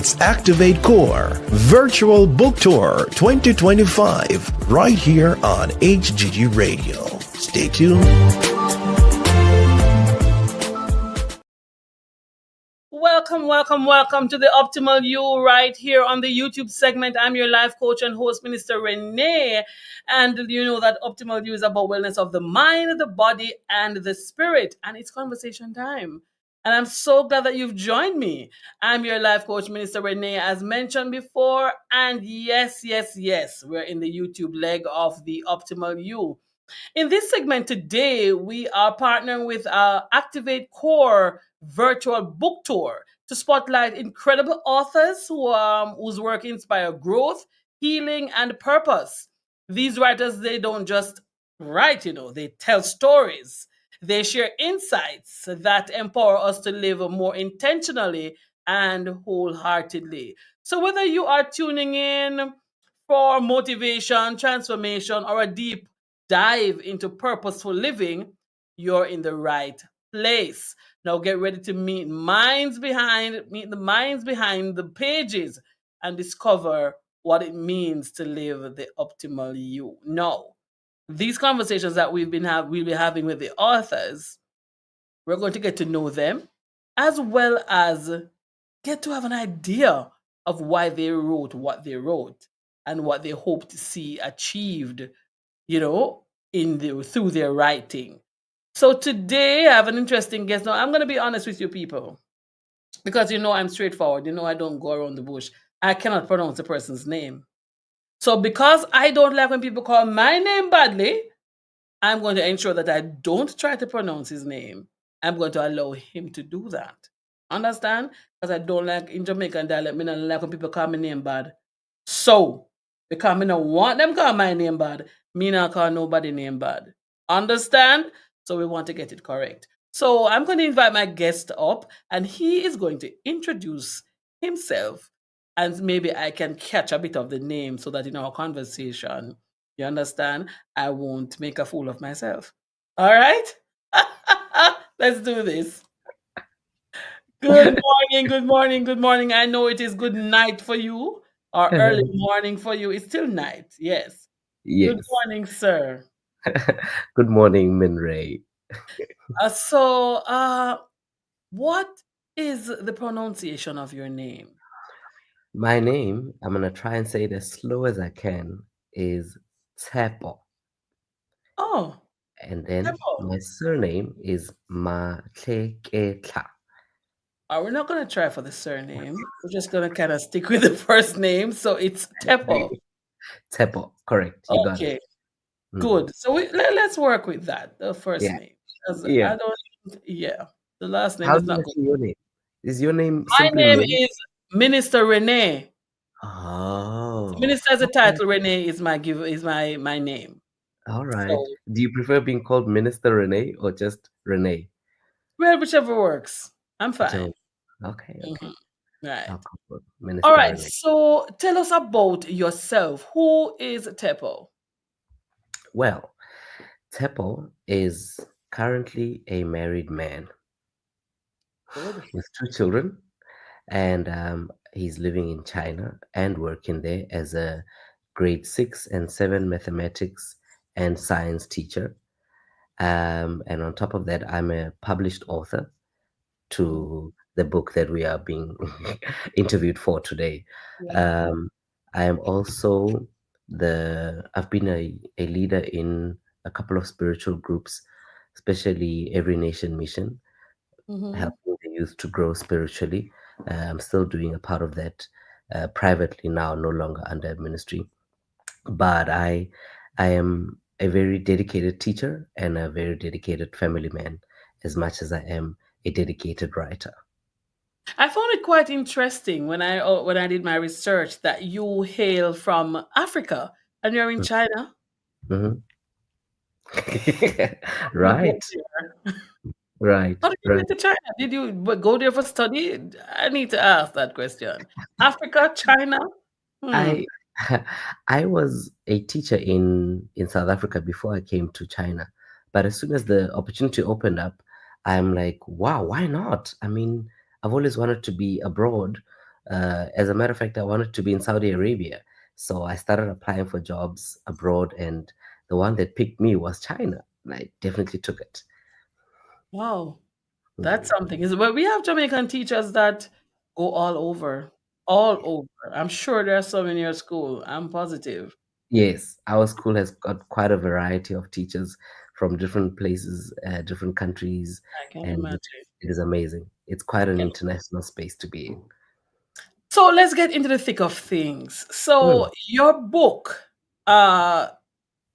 It's Activate Core Virtual Book Tour 2025 right here on HGG Radio. Stay tuned. Welcome to the Optimal You right here on the YouTube segment. I'm your life coach and host, Minister Renee. And you know that Optimal You is about wellness of the mind, the body, and the spirit. And it's conversation time. And I'm so glad that you've joined me. I'm your life coach, Minister Renee, as mentioned before. And yes, we're in the YouTube leg of the Optimal You. In this segment today, we are partnering with Activate Core Virtual Book Tour to spotlight incredible authors whose work inspire growth, healing, and purpose. These writers, they don't just write, they tell stories. They share insights that empower us to live more intentionally and wholeheartedly. So whether you are tuning in for motivation, transformation, or a deep dive into purposeful living, you're in the right place. Now get ready to meet the minds behind the pages and discover what it means to live the optimal you. Now, these conversations that we'll be having with the authors, we're going to get to know them as well as get to have an idea of why they wrote what they wrote and what they hope to see achieved, through their writing. So today I have an interesting guest. Now I'm going to be honest with you people, because I'm straightforward. I don't go around the bush. I cannot pronounce a person's name. So because I don't like when people call my name badly, I'm going to ensure that I don't try to pronounce his name. I'm going to allow him to do that. Understand? Because I don't like, in Jamaican dialect, I don't like when people call my name bad. So, because I don't want them call my name bad, me not call nobody name bad. Understand? So we want to get it correct. So I'm going to invite my guest up, and he is going to introduce himself, and maybe I can catch a bit of the name so that in our conversation, you understand, I won't make a fool of myself. All right? Let's do this. Good morning. I know it is good night for you or early morning for you. It's still night. Yes. Yes. Good morning, sir. Good morning, Min Ray. What is the pronunciation of your name? My name, I'm going to try and say it as slow as I can, is Tshepo. Oh. And then Tshepo. my surname is Matlheketlha. We're not going to try for the surname. We're just going to kind of stick with the first name. So it's Tshepo. Tshepo, correct. You got it. Good. So let's work with that, the first name. Yeah. The last name How is not good. Your name? Is your name My simply name Min? is Minister Renee. Oh. Minister as a title, Renee is my name. All right. So, do you prefer being called Minister Renee or just Renee? Well, whichever works. I'm fine. Okay. Right. Minister All right. Renee. So tell us about yourself. Who is Tshepo? Well, Tshepo is currently a married man. Good. With 2 children, and he's living in China and working there as a grade 6 and 7 mathematics and science teacher. And on top of that, I'm a published author to the book that we are being interviewed for today. Yeah. I am also I've been a leader in a couple of spiritual groups, especially Every Nation Mission, helping the youth to grow spiritually. I'm still doing a part of that privately now, no longer under ministry. But I am a very dedicated teacher and a very dedicated family man, as much as I am a dedicated writer. I found it quite interesting when I did my research that you hail from Africa and you're in China. Mm-hmm. Right. Right. How did you get to China? Did you go there for study? I need to ask that question. Africa, China? I was a teacher in South Africa before I came to China. But as soon as the opportunity opened up, I'm like, wow, why not? I mean, I've always wanted to be abroad. As a matter of fact, I wanted to be in Saudi Arabia. So I started applying for jobs abroad, and the one that picked me was China. And I definitely took it. Wow, that's Mhm. something. Is But we have Jamaican teachers that go all over. I'm sure there are some in your school. I'm positive. Yes, our school has got quite a variety of teachers from different places, different countries, I can and imagine. it is amazing. It's quite I an can. international space to be in. So let's get into the thick of things. So Mm, your book, uh,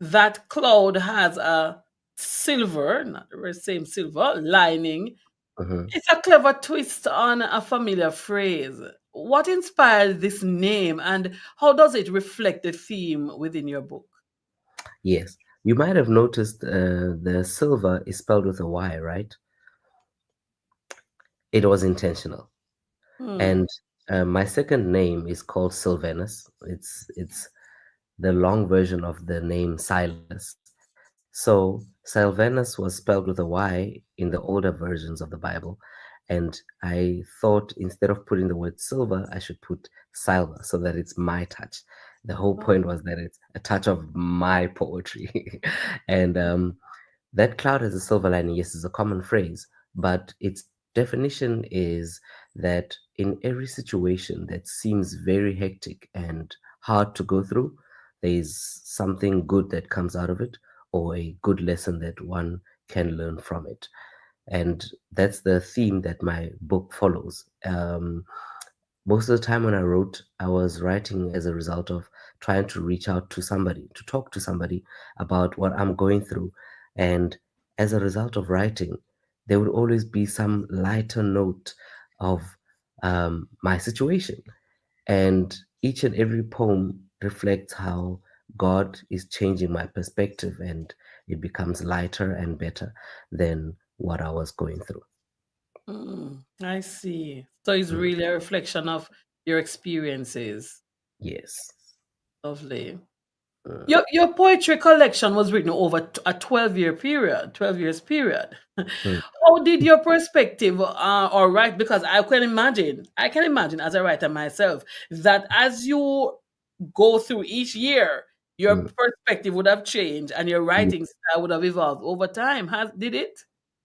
that cloud has a silver, not the same silver lining. mhm. It's a clever twist on a familiar phrase. What inspired this name and how does it reflect the theme within your book? Yes, you might have noticed the silver is spelled with a Y, right? It was intentional. Hmm. And my second name is called Sylvanus. It's the long version of the name Silas. So Sylvanus was spelled with a Y in the older versions of the Bible. And I thought instead of putting the word silver, I should put silver so that it's my touch. The whole point was that it's a touch of my poetry. And that cloud has a silver lining, yes, is a common phrase, but its definition is that in every situation that seems very hectic and hard to go through, there is something good that comes out of it, or a good lesson that one can learn from it. And that's the theme that my book follows. Most of the time when I wrote, I was writing as a result of trying to reach out to somebody, to talk to somebody about what I'm going through. And as a result of writing, there would always be some lighter note of my situation. And each and every poem reflects how God is changing my perspective, and it becomes lighter and better than what I was going through. I see. So it's Mm, really a reflection of your experiences. yes. Lovely. Mm, Your poetry collection was written over a 12-year period, 12 years period. mm, How did your perspective or write, because I can imagine as a writer myself that as you go through each year, your mm. perspective would have changed and your Ye- writing style would have evolved over time. Did it?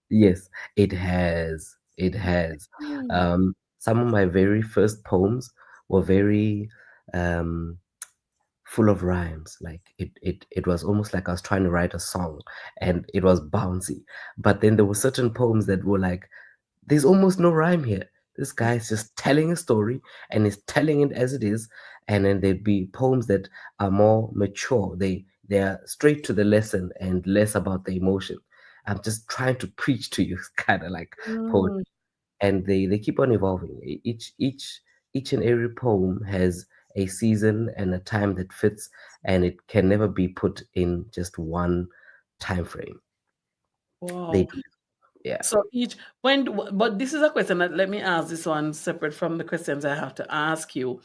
Yes, it has. It has. Hmm. Some of my very first poems were very um, full of rhymes. Like it was almost like I was trying to write a song, and it was bouncy. But then there were certain poems that were like, there's almost no rhyme here. This guy is just telling a story and is telling it as it is. And then there'd be poems that are more mature. They are straight to the lesson and less about the emotion. I'm just trying to preach to you, kind of like poetry. Mm. And they keep on evolving. Each and every poem has a season and a time that fits, and it can never be put in just one time frame. They Wow. do, yeah. So but this is a question that let me ask this one separate from the questions I have to ask you.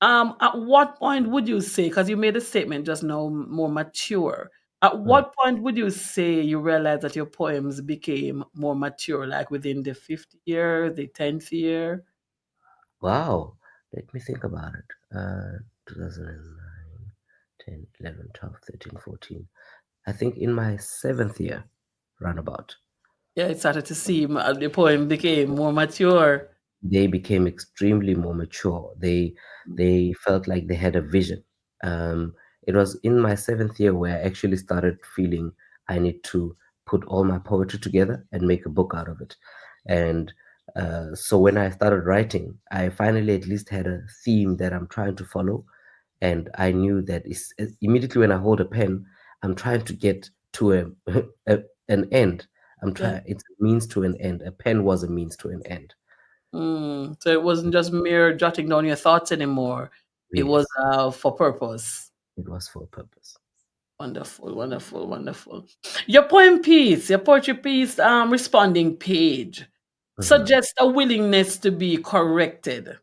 At what point would you say, because you made a statement just now, more mature, at Mm. what point would you say you realized that your poems became more mature, like within the 50th year, the 10th year? Wow. Let me think about it. 2009, 10, 11, 12, 13, 14. I think in my seventh year, roundabout, Yeah, it started to seem the poem became more mature. they became extremely more mature. They felt like they had a vision. It was in my seventh year where I actually started feeling I need to put all my poetry together and make a book out of it. And so when I started writing, I finally at least had a theme that I'm trying to follow, and I knew that immediately when I hold a pen, I'm trying to get to an end. I'm Yeah. trying. It's a means to an end. A pen was a means to an end. So it wasn't just mere jotting down your thoughts anymore. It was Yes, for purpose. it was for a purpose. Wonderful, wonderful, wonderful. Your poem piece, your poetry piece, responding page Hmm. suggests a willingness to be corrected.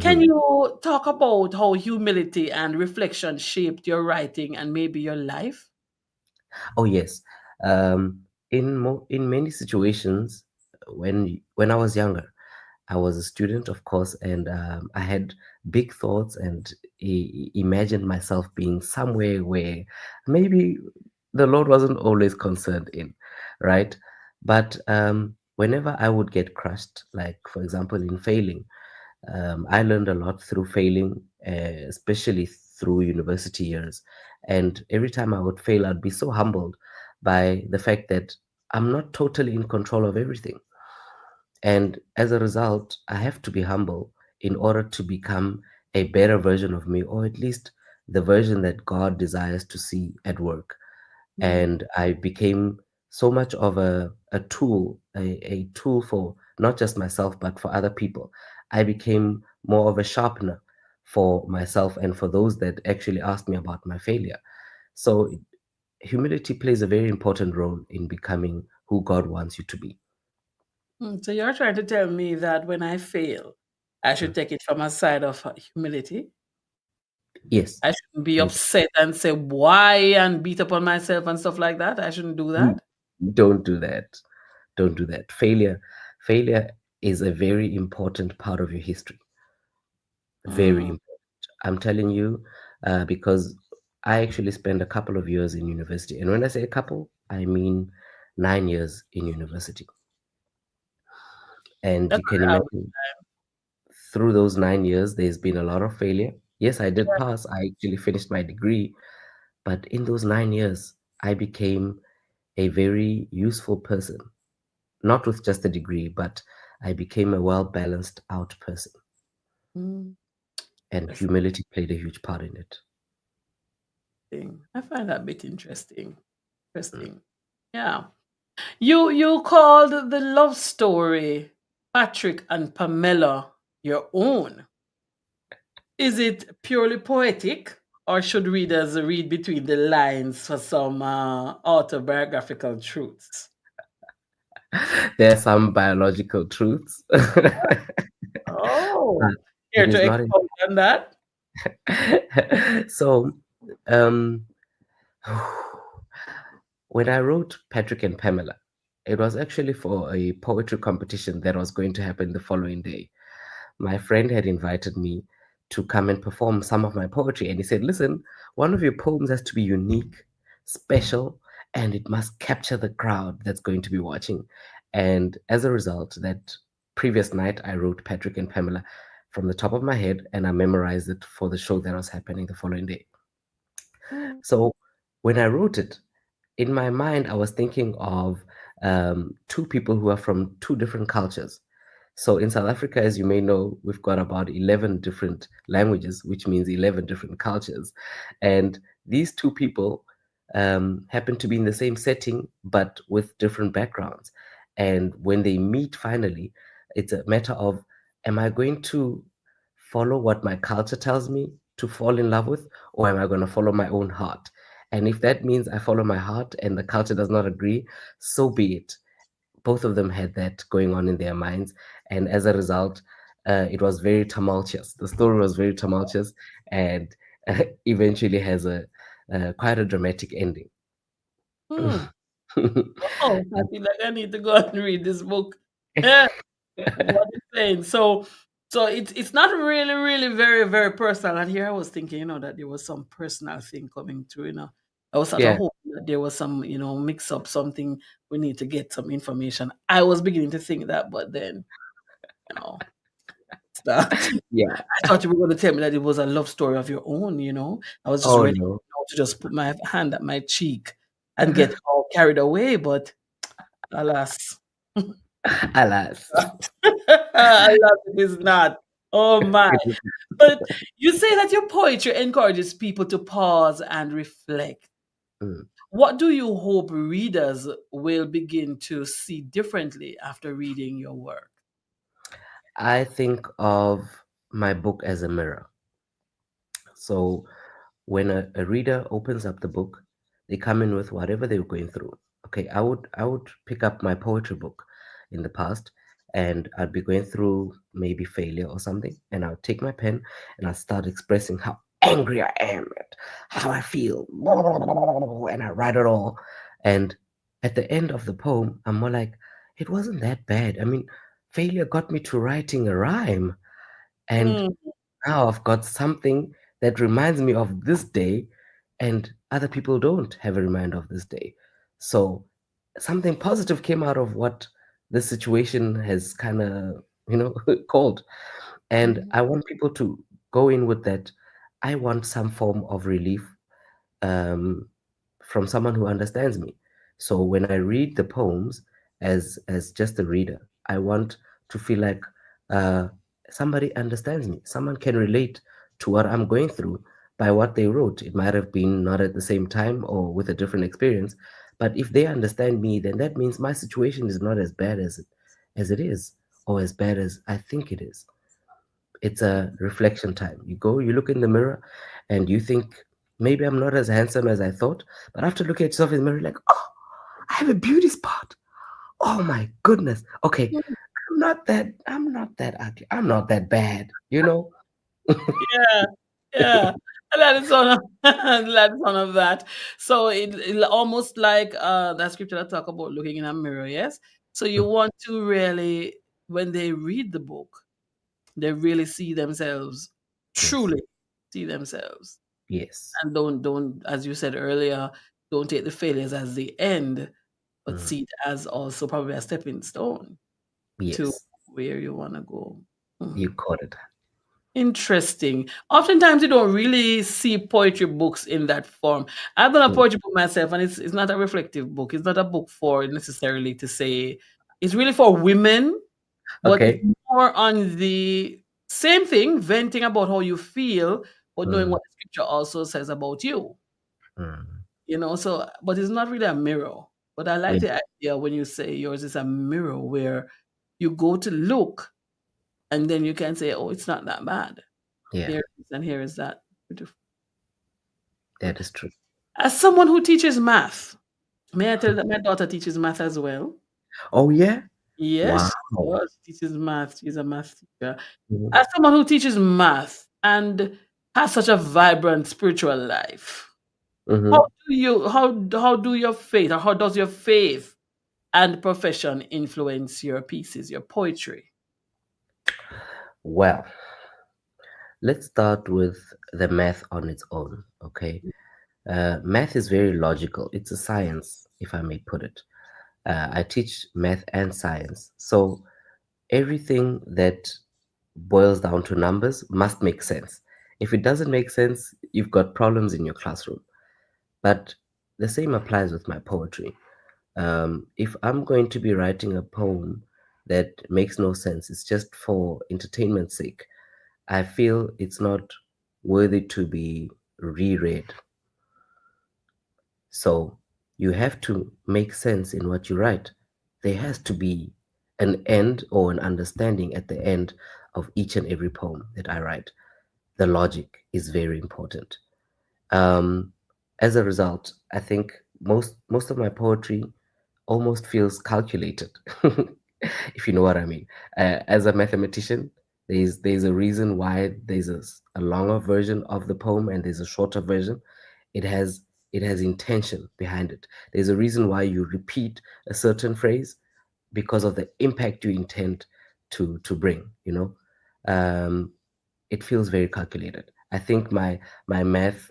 Can Hmm. you talk about how humility and reflection shaped your writing and maybe your life? Oh yes. In many situations, when I was younger, I was a student, of course, and I had big thoughts and imagined myself being somewhere where maybe the Lord wasn't always concerned in, right? But whenever I would get crushed, like for example in failing, I learned a lot through failing, especially through university years. And every time I would fail, I'd be so humbled by the fact that I'm not totally in control of everything. And as a result, I have to be humble in order to become a better version of me, or at least the version that God desires to see at work. Mm. And I became so much of a tool, a tool for not just myself, but for other people. I became more of a sharpener for myself and for those that actually asked me about my failure. So humility plays a very important role in becoming who God wants you to be. So you're trying to tell me that when I fail, I should take it from a side of humility. Yes. I shouldn't be You upset and say why and beat up on myself and stuff like that. I shouldn't do Mm, that. don't do that. Don't do that. Failure is a very important part of your history. Very Mm, important. I'm telling you, because I actually spent a couple of years in university. And when I say a couple, I mean 9 years in university. And that's you can what I would. imagine through those 9 years, there's been a lot of failure. Yes, I did pass. I actually finished my degree. But in those 9 years, I became a very useful person, not with just a degree, but I became a well balanced out person. Mm, And that's humility played a huge part in it. interesting. I find that bit interesting. Interesting. Yeah. You called the love story Patrick and Pamela your own. Is it purely poetic, or should readers read between the lines for some autobiographical truths? There are some biological truths, but Oh, it care is to not. expound on that? So, um, when I wrote Patrick and Pamela, it was actually for a poetry competition that was going to happen the following day. My friend had invited me to come and perform some of my poetry, and he said, "Listen, one of your poems has to be unique, special, and it must capture the crowd that's going to be watching." And as a result, that previous night, I wrote Patrick and Pamela from the top of my head, and I memorized it for the show that was happening the following day. Mm, So when I wrote it, in my mind, I was thinking of two people who are from two different cultures. So in South Africa, as you may know, we've got about 11 different languages, which means 11 different cultures. And these two people happen to be in the same setting, but with different backgrounds. And when they meet finally, it's a matter of, am I going to follow what my culture tells me to fall in love with, or am I going to follow my own heart? And if that means I follow my heart and the culture does not agree, so be it. Both of them had that going on in their minds. And as a result, it was very tumultuous. The story was very tumultuous and eventually has a quite a dramatic ending. mm. Oh, I feel like I need to go and read this book. Yeah, what it's saying. So it's not really, really very, very personal. And here I was thinking, that there was some personal thing coming through, I was sort of Yeah. hoping that there was some, mix up something. We need to get some information. I was beginning to think that, but then, it's not. Yeah. I thought you were going to tell me that it was a love story of your own, I was just Oh ready, no. to just put my hand at my cheek and get all carried away, but alas. Alas. Alas, it is not. Oh my. It is- But you say that your poetry encourages people to pause and reflect. Mm. What do you hope readers will begin to see differently after reading your work? I think of my book as a mirror. So when a reader opens up the book, they come in with whatever they were going through. Okay, I would pick up my poetry book in the past and I'd be going through maybe failure or something, and I would take my pen and I'd start expressing how angry I am at how I feel, and I write it all. And at the end of the poem, I'm more like, it wasn't that bad. I mean, failure got me to writing a rhyme. And Mm. now I've got something that reminds me of this day, and other people don't have a reminder of this day. So something positive came out of what this situation has kind of, called. And Mhm. I want people to go in with that. I want some form of relief, um, from someone who understands me. So when I read the poems as just a reader, I want to feel like, uh, somebody understands me. Someone can relate to what I'm going through by what they wrote. It might have been not at the same time or with a different experience, but if they understand me, then that means my situation is not as bad as it is, or as bad as I think it is. It's a reflection time. You go, you look in the mirror, and you think, maybe I'm not as handsome as I thought. But after looking at yourself in the mirror, you're like, oh, I have a beauty spot. Oh my goodness. Okay, I'm not that ugly. I'm not that bad, you know? Yeah, yeah. And that is one of that is one of that. So it almost like that scripture that talk about looking in a mirror, yes? So you Mm, want to really, when they read the book, they really see themselves, yes. truly see themselves. Yes. And don't, as you said earlier, don't take the failures as the end, but Mm, see it as also probably a stepping stone to yes. where you want to go. You Mhm. caught it. Interesting. Oftentimes, you don't really see poetry books in that form. I've done a Mm, poetry book myself, and it's not a reflective book. It's not a book for necessarily to say. It's really for women, but it's okay. more on the same thing, venting about how you feel, but knowing Mm, what the scripture also says about you. mm, So but it's not really a mirror. But I like yeah. the idea when you say yours is a mirror where you go to look and then you can say, oh, it's not that bad. Yeah, Here it is and here is that. Beautiful. that is true. As someone who teaches math, may I tell that my daughter teaches math as well? Oh, yeah. Yes, Wow. she does. Teaches math. She's a math teacher. Mhm. As someone who teaches math and has such a vibrant spiritual life, how Mhm. do you how do your faith or how does your faith and profession influence your pieces, your poetry? Well, let's start with the math on its own, okay? Math is very logical. It's a science, if I may put it. I teach math and science. So everything that boils down to numbers must make sense. If it doesn't make sense, you've got problems in your classroom. But the same applies with my poetry. If I'm going to be writing a poem that makes no sense, it's just for entertainment's sake, I feel it's not worthy to be reread. So you have to make sense in what you write. There has to be an end or an understanding at the end of each and every poem that I write. The logic is very important. Um, as a result, I think most of my poetry almost feels calculated, if you know what I mean. As a mathematician, there's a reason why there's a longer version of the poem and there's a shorter version. It has it has intention behind it. There's a reason why you repeat a certain phrase because of the impact you intend to bring. Um, it feels very calculated. I think my math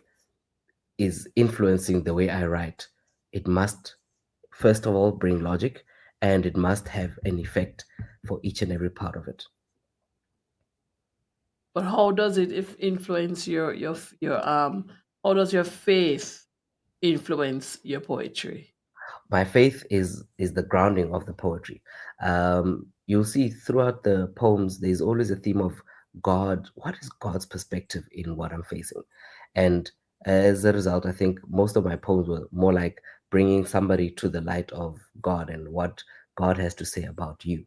is influencing the way I write. It must, first of all, bring logic, and it must have an effect for each and every part of it. But how does it if influence your how does your faith influence your poetry? My faith is the grounding of the poetry. You'll see throughout the poems, there's always a theme of God. What is God's perspective in what I'm facing? And as a result, I think most of my poems were more like bringing somebody to the light of God and what God has to say about you.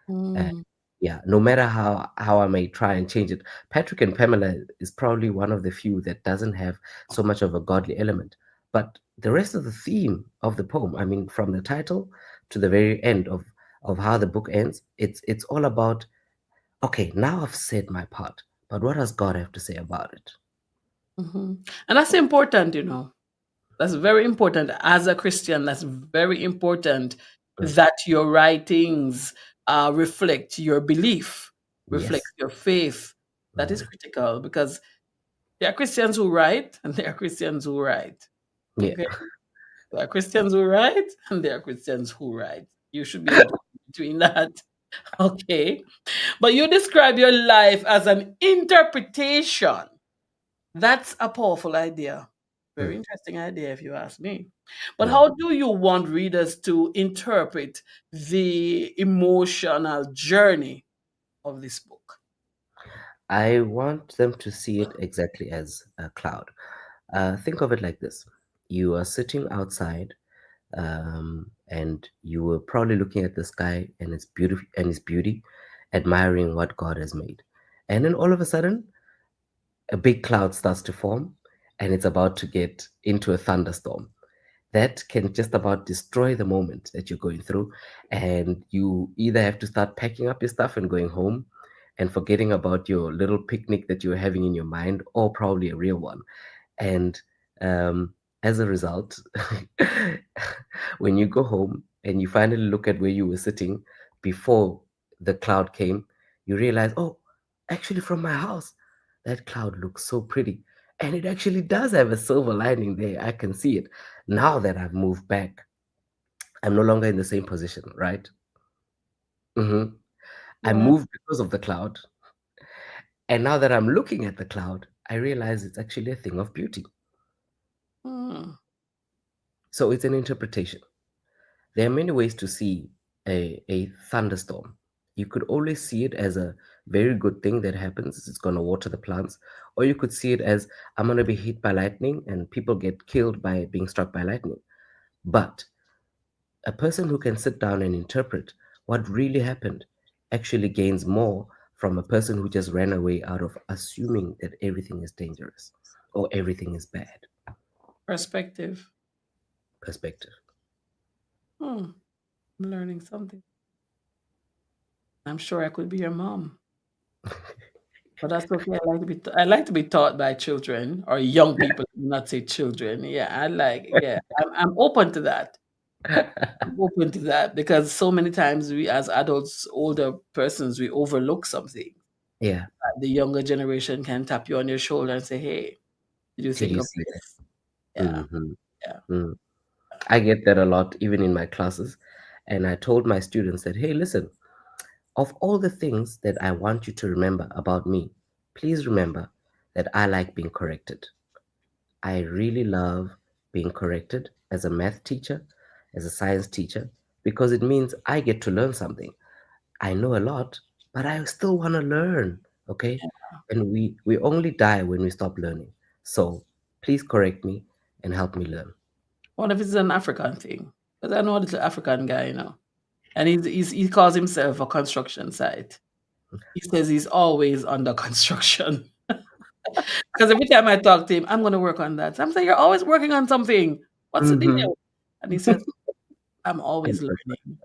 Mm. Yeah, no matter how I may try and change it, Patrick and Pamela is probably one of the few that doesn't have so much of a godly element. But the rest of the theme of the poem, I mean, from the title to the very end of how the book ends, it's all about, okay, now I've said my part, but what does God have to say about it? Mhm. And that's important, That's very important as a Christian. That's very important Mm, that your writings reflect your belief, reflect Yes. your faith. That is Mm. critical because there are Christians who write and there are Christians who write. Yeah. Okay. There are Christians who write and there are Christians who write. You should be able to between that. Okay. But you describe your life as an interpretation. That's a powerful idea. Very Mm. interesting idea, if you ask me. But Mm. how do you want readers to interpret the emotional journey of this book? I want them to see it exactly as a cloud. Think of it like this: you are sitting outside, and you were probably looking at the sky and its beauty, admiring what God has made. And then all of a sudden, a big cloud starts to form, and it's about to get into a thunderstorm that can just about destroy the moment that you're going through. And you either have to start packing up your stuff and going home and forgetting about your little picnic that you were having in your mind, or probably a real one. And um, as a result, when you go home and you finally look at where you were sitting before the cloud came, you realize, oh, actually, from my house, that cloud looks so pretty. And it actually does have a silver lining there. I can see it. Now that I've moved back, I'm no longer in the same position, right? hmm I Yeah. moved because of the cloud. And now that I'm looking at the cloud, I realize it's actually a thing of beauty. Hmm. So it's an interpretation. There are many ways to see a thunderstorm. You could always see it as a very good thing that happens. It's going to water the plants. Or you could see it as I'm going to be hit by lightning and people get killed by being struck by lightning. But a person who can sit down and interpret what really happened actually gains more from a person who just ran away out of assuming that everything is dangerous or everything is bad. Perspective. Perspective. Hmm. I'm learning something. I'm sure I could be your mom. But that's okay. I like to be taught by children or young people, not say children. Yeah, I'm open to that. I'm open to that because so many times we as adults, older persons, we overlook something. Yeah. The younger generation can tap you on your shoulder and say, "Hey, did you Did think you of see that? this?" Yeah, hmm yeah. Mm. I get that a lot, even in my classes. And I told my students that, hey, listen, of all the things that I want you to remember about me, please remember that I like being corrected. I really love being corrected as a math teacher, as a science teacher, because it means I get to learn something. I know a lot, but I still want to learn. Okay. And we only die when we stop learning. So please correct me and help me learn. What if it's an African thing? Because I know a little African guy, and he calls himself a construction site. He says he's always under construction. Because every time I talk to him, I'm going to work on that. So I'm saying, you're always working on something. What's the Mm-hmm. deal? And he says, I'm always Construct. learning.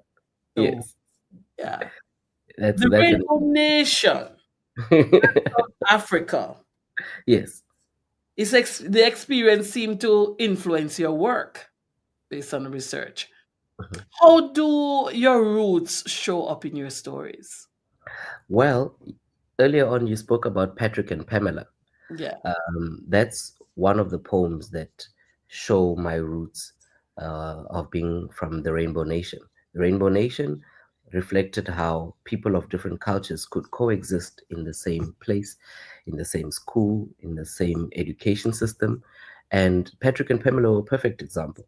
So, Yes. yeah. The That's an Rainbow Nation of Africa. yes. The experience seemed to influence your work based on the research. Mhm. How do your roots show up in your stories? Well, earlier on you spoke about Patrick and Pamela. Yeah. That's one of the poems that show my roots of being from the Rainbow Nation. The Rainbow Nation reflected how people of different cultures could coexist in the same place, in the same school, in the same education system. And Patrick and Pamela were a perfect example.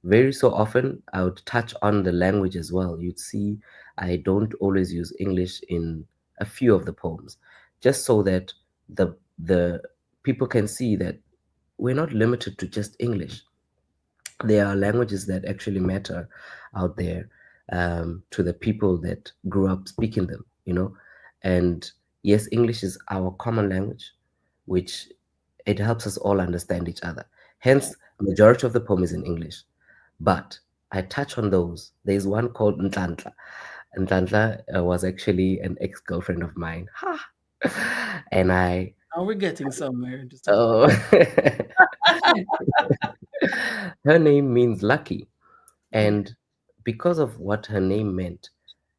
Very so often, I would touch on the language as well. You'd see I don't always use English in a few of the poems, just so that the people can see that we're not limited to just English. There are languages that actually matter out there, to the people that grew up speaking them. And yes, English is our common language, which it helps us all understand each other. Yeah. Hence, majority of the poem is in English. But I touch on those. There's one called Ntlantla. Ntlantla was actually an ex-girlfriend of mine. Ha! And I, Now we're getting somewhere. Just a oh, her name means lucky. yeah. And because of what her name meant,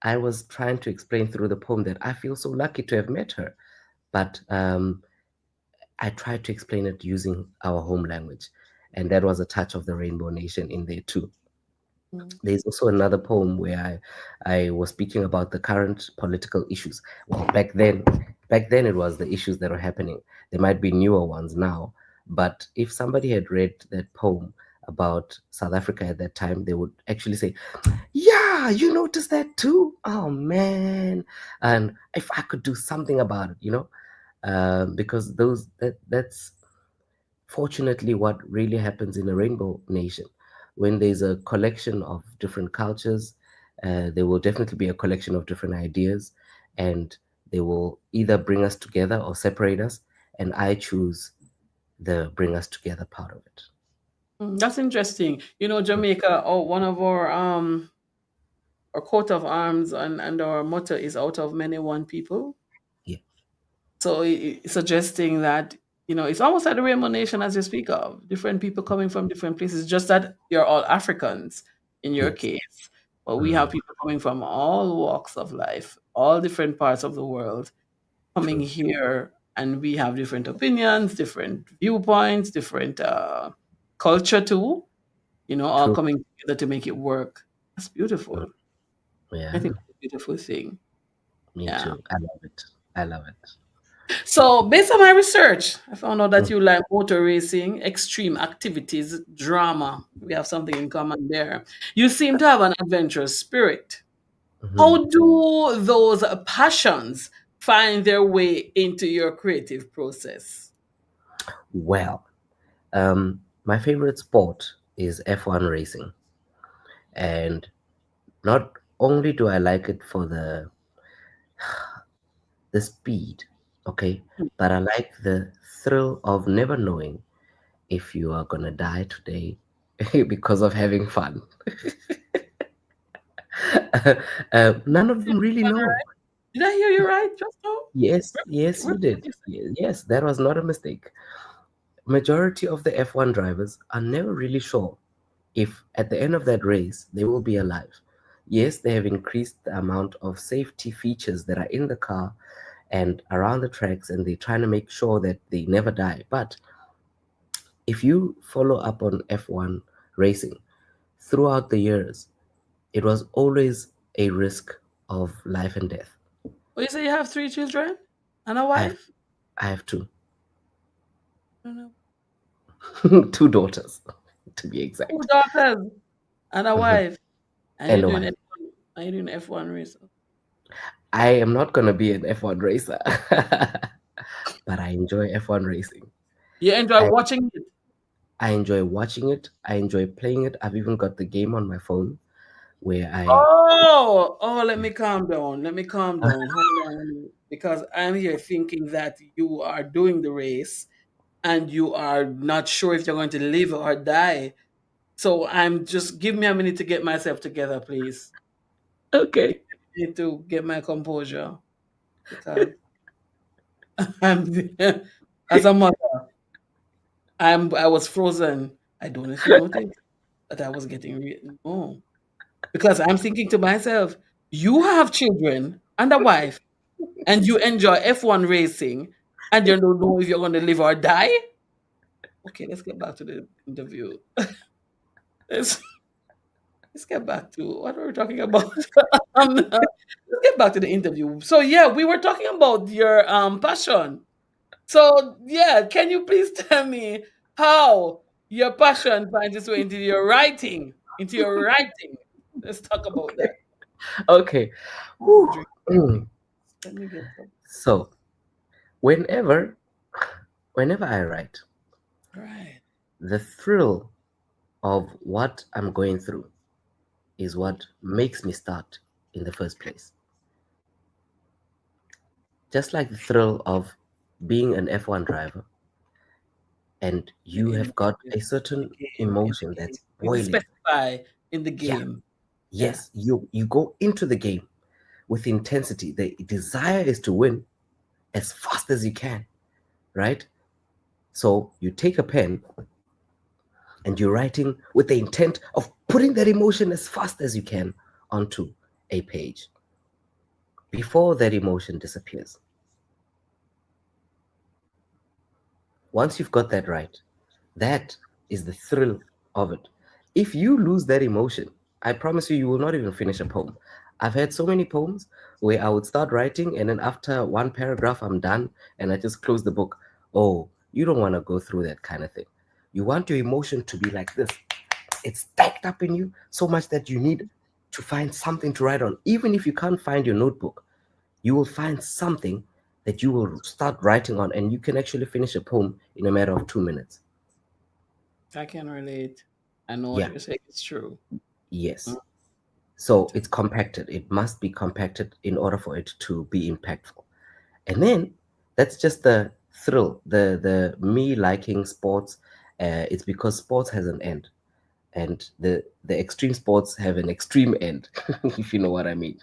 I was trying to explain through the poem that I feel so lucky to have met her, but I tried to explain it using our home language, and that was a touch of the Rainbow Nation in there too. Mm. There's also another poem where I was speaking about the current political issues. Well, back then it was the issues that are happening. There might be newer ones now, but if somebody had read that poem about South Africa at that time, they would actually say, "Yeah, you noticed that too? Oh man!" And if I could do something about it, because that's fortunately what really happens in a rainbow nation. When there's a collection of different cultures, there will definitely be a collection of different ideas, and they will either bring us together or separate us, and I choose the bring us together part of it. That's interesting. Jamaica, one of our coat of arms and our motto is out of many one people. Yeah. So suggesting that, it's almost like the Rainbow Nation as you speak of, different people coming from different places, just that you're all Africans in your Yes. case. But we have Mm, people coming from all walks of life, all different parts of the world coming true. here, and we have different opinions, different viewpoints, different culture too, all True. coming together to make it work. That's Mm, beautiful. I yeah. think it's a beautiful thing. Me Yeah. too. I love it. I love it. So, based on my research, I found out that Mm, you like motor racing, extreme activities, drama. We have something in common there. You seem to have an adventurous spirit. mhm. How do those passions find their way into your creative process? Well, my favorite sport is F1 racing, and not only do I like it for the speed, okay, but I like the thrill of never knowing if you are gonna die today because of having fun. None of them really know. Did I hear you right just now? Yes, Repeat, yes, you repeat what did. you said. Yes, that was not a mistake. Majority of the F1 drivers are never really sure if at the end of that race they will be alive. Yes, they have increased the amount of safety features that are in the car and around the tracks, and they're trying to make sure that they never die. But if you follow up on F1 racing throughout the years, it was always a risk of life and death. Oh, you say you have three children and a I have, wife? I have two, I don't know. two daughters, to be Two exact, daughters and a Mhm. wife. And And you're a doing wife. F1, and you're doing F1 race. I am not going to be an F1 racer, but I enjoy F1 racing. You enjoy I, watching it. I enjoy watching it. I enjoy playing it. I've even got the game on my phone where Let me calm down. Let me calm down. Hold on. Because I'm here thinking that you are doing the race and you are not sure if you're going to live or die. So I'm just give me a minute to get myself together, please. Okay. I need to get my composure because I'm as a mother, I was frozen. I don't know if you noticed that I was getting no. Because I'm thinking to myself, you have children and a wife and you enjoy F1 racing and you don't know if you're going to live or die? Okay, let's get back to the interview. Let's, let's get back to what were we talking about? Let's get back to the interview. So, yeah, we were talking about your passion. So, yeah, can you please tell me how your passion finds its way into your writing? Into your writing. Let's talk about that. Okay. Let me Whew. drink something. Mm. Let me get some. So, whenever whenever I write, Right. the thrill of what I'm going through is what makes me start in the first place. Just like the thrill of being an F1 driver, and you In have got in a the certain game, in emotion the game. that's You need to boiling. specify in the Yeah, game. Yeah. yes, you go into the game with intensity. The desire is to win as fast as you can, right? So you take a pen and you're writing with the intent of putting that emotion as fast as you can onto a page. before that emotion disappears. Once you've got that right, that is the thrill of it. If you lose that emotion, I promise you, you will not even finish a poem. I've had so many poems where I would start writing, and then after one paragraph, I'm done, and I just close the book. Oh, you don't want to go through that kind of thing. You want your emotion to be like this. It's stacked up in you so much that you need to find something to write on. Even if you can't find your notebook, you will find something that you will start writing on, and you can actually finish a poem in a matter of 2 minutes. I can relate. I know what Yeah, you're saying. It's true. yes. Mm, So it's compacted. It must be compacted in order for it to be impactful. And then that's just the thrill, the me liking sports. It's because sports has an end, and the extreme sports have an extreme end, if you know what I mean.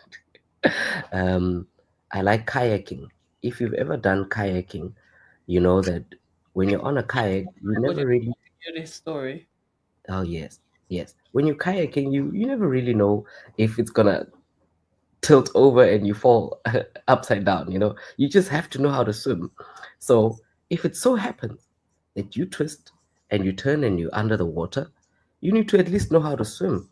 Um, I like kayaking. If you've ever done kayaking, you know that when you're on a kayak, you I thought you never were really. going to hear this story. Oh yes, yes. When you're kayaking, you never really know if it's gonna tilt over and you fall upside down. You just have to know how to swim. So if it so happens that you twist and you turn and you're under the water, you need to at least know how to swim.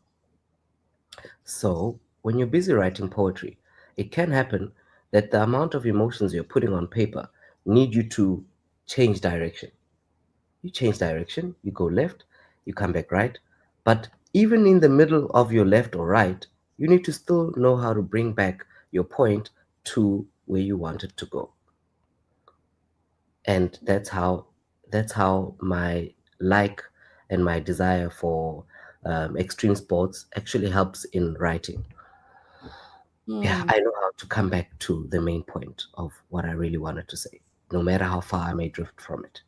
So when you're busy writing poetry, it can happen that the amount of emotions you're putting on paper need you to change direction. You change direction, you go left, you come back right. But even in the middle of your left or right, you need to still know how to bring back your point to where you want it to go. And that's how my like and my desire for extreme sports actually helps in writing. Yeah, Hmm, I know how to come back to the main point of what I really wanted to say, no matter how far I may drift from it.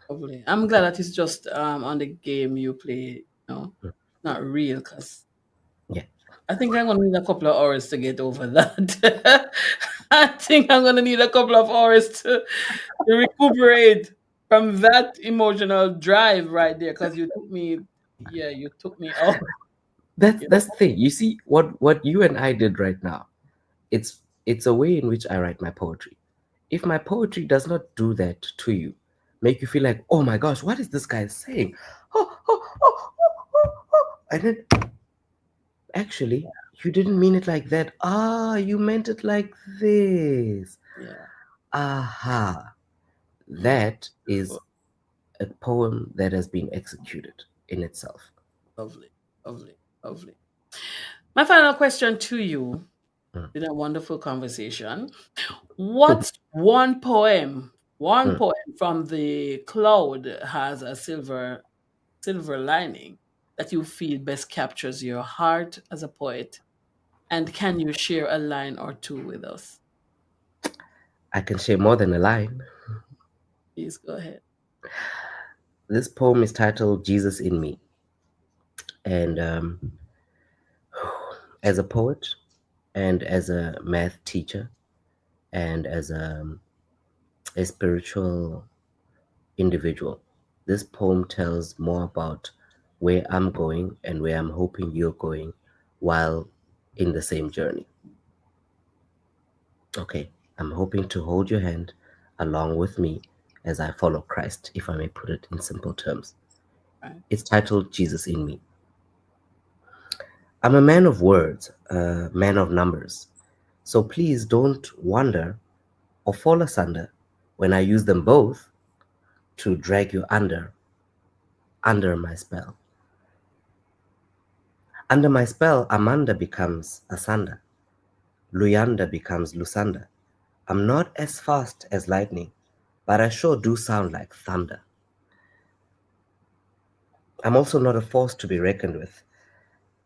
lovely. I'm glad that it's just on the game you play, not real, because Yeah. I think I'm gonna need a couple of hours to get over that. I think I'm gonna need a couple of hours to recuperate from that emotional drive right there, because you took me out. That's You that's the thing. You see what you and I did right now. It's a way in which I write my poetry. If my poetry does not do that to you, make you feel like, oh my gosh, what is this guy saying? Oh, oh, oh, oh, oh, oh. And then actually, you didn't mean it like that. Ah, you meant it like this. Yeah. Aha. Mm, That is a poem that has been executed in itself. lovely, lovely, lovely. My final question to you, Mm, been a wonderful conversation. mm, What's one mm. poem from the cloud has a silver lining that you feel best captures your heart as a poet? And can you share a line or two with us? I can share more than a line. Please go ahead. This poem is titled Jesus in Me. And as a poet, and as a math teacher, and as a spiritual individual, this poem tells more about where I'm going and where I'm hoping you're going while in the same journey. Okay, I'm hoping to hold your hand along with me as I follow Christ, if I may put it in simple terms. Right. It's titled Jesus in Me. I'm a man of words, a man of numbers. So please don't wonder or fall asunder when I use them both to drag you under my spell. Under my spell, Amanda becomes Asanda. Luyanda becomes Lusanda. I'm not as fast as lightning, but I sure do sound like thunder. I'm also not a force to be reckoned with,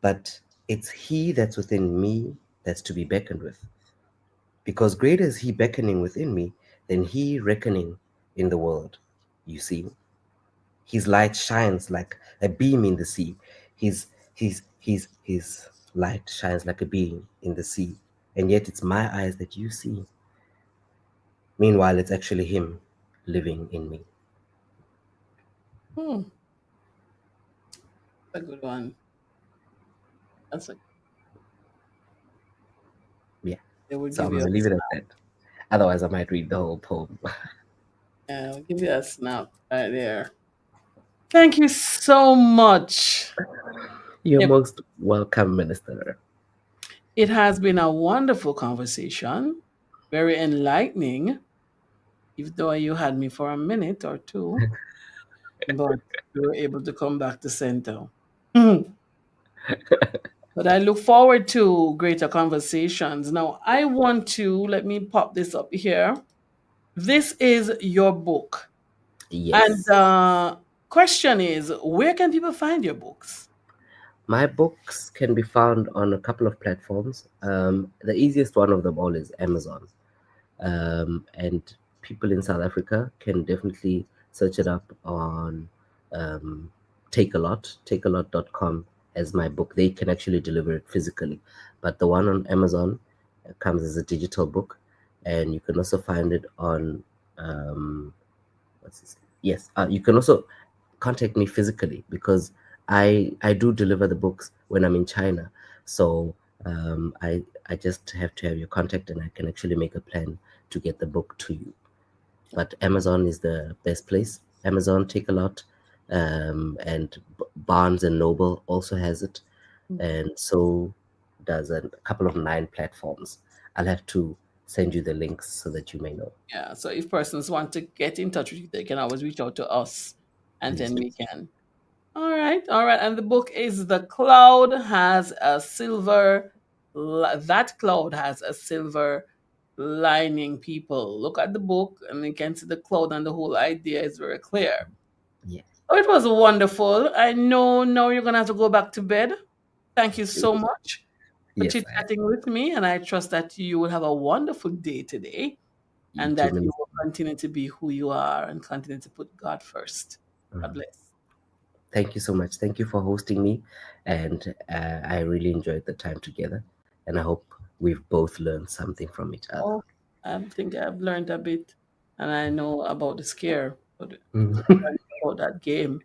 but it's he that's within me that's to be beckoned with. Because greater is he beckoning within me than he reckoning in the world. You see, his light shines like a beam in the sea. His light shines like a beam in the sea. And yet it's my eyes that you see. Meanwhile, it's actually him living in me. Hmm, a good one. That's a Yeah. They will So give I'm you gonna a leave it snap. at that. Otherwise, I might read the whole poem. Yeah, we'll give you a snap right there. Thank you so much. You're Yep. most welcome, Minister. It has been a wonderful conversation, very enlightening, even though you had me for a minute or two, but we were able to come back to center. But I look forward to greater conversations. Now, I want to let me pop this up here. This is your book. And Yes. question is, where can people find your books? My books can be found on a couple of platforms. The easiest one of them all is Amazon. And people in South Africa can definitely search it up on um, takealot.com as my book. They can actually deliver it physically, but the one on Amazon comes as a digital book, and you can also find it on what's this? Yes, you can also contact me physically because I do deliver the books when I'm in China. So I just have to have your contact, and I can actually make a plan to get the book to you. But Amazon is the best place. Amazon, Take a Lot, and Barnes and Noble also has it, and so does a couple of 9 platforms. I'll have to send you the links so that you may know. Yeah, so if persons want to get in touch with you, they can always reach out to us and Yes, then we please. can. All right, all right. And the book is The Cloud Has a Silver, that cloud has a silver lining, people. Look at the book and you can see the cloud, and the whole idea is very clear. Yeah. Oh, it was wonderful. I know now you're going to have to go back to bed. Thank you so much for Yes, chit chatting with me. And I trust that you will have a wonderful day today you and too, that you Minister. will continue to be who you are and continue to put God first. God bless. Thank you so much. Thank you for hosting me, and I really enjoyed the time together. And I hope we've both learned something from each other. Oh, I think I've learned a bit and I know about the scare, but Mhm. about that game.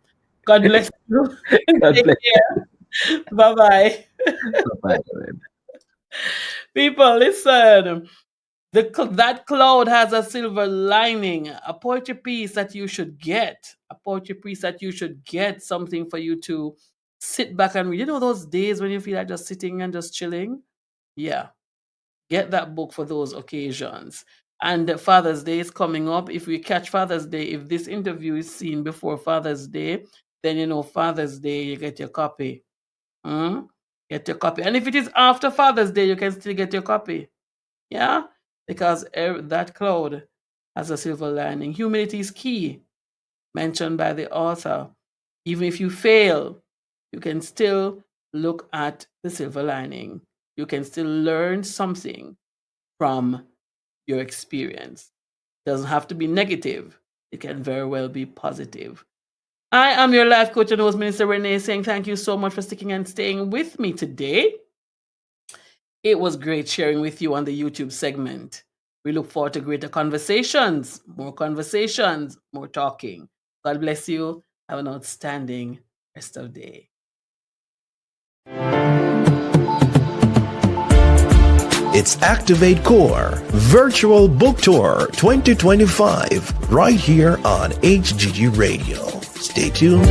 God bless you. God Take bless. care. Bye bye. Bye. People, listen. That cloud has a silver lining, a poetry piece that you should get, a poetry piece that you should get, something for you to sit back and read. You know those days when you feel like just sitting and just chilling? Yeah, get that book for those occasions. And Father's Day is coming up. If we catch Father's Day, if this interview is seen before Father's Day, then you know Father's Day, you get your copy. Hmm? Get your copy. And if it is after Father's Day, you can still get your copy. Yeah, because that cloud has a silver lining. Humility is key, mentioned by the author. Even if you fail, you can still look at the silver lining. You can still learn something from your experience. It doesn't have to be negative, it can very well be positive. I am your life coach and host, Minister Renee, saying thank you so much for sticking and staying with me today. It was great sharing with you on the YouTube segment. We look forward to greater conversations, more talking. God bless you. Have an outstanding rest of the day. It's Activate Core Virtual Book Tour 2025 right here on HGG Radio. Stay tuned.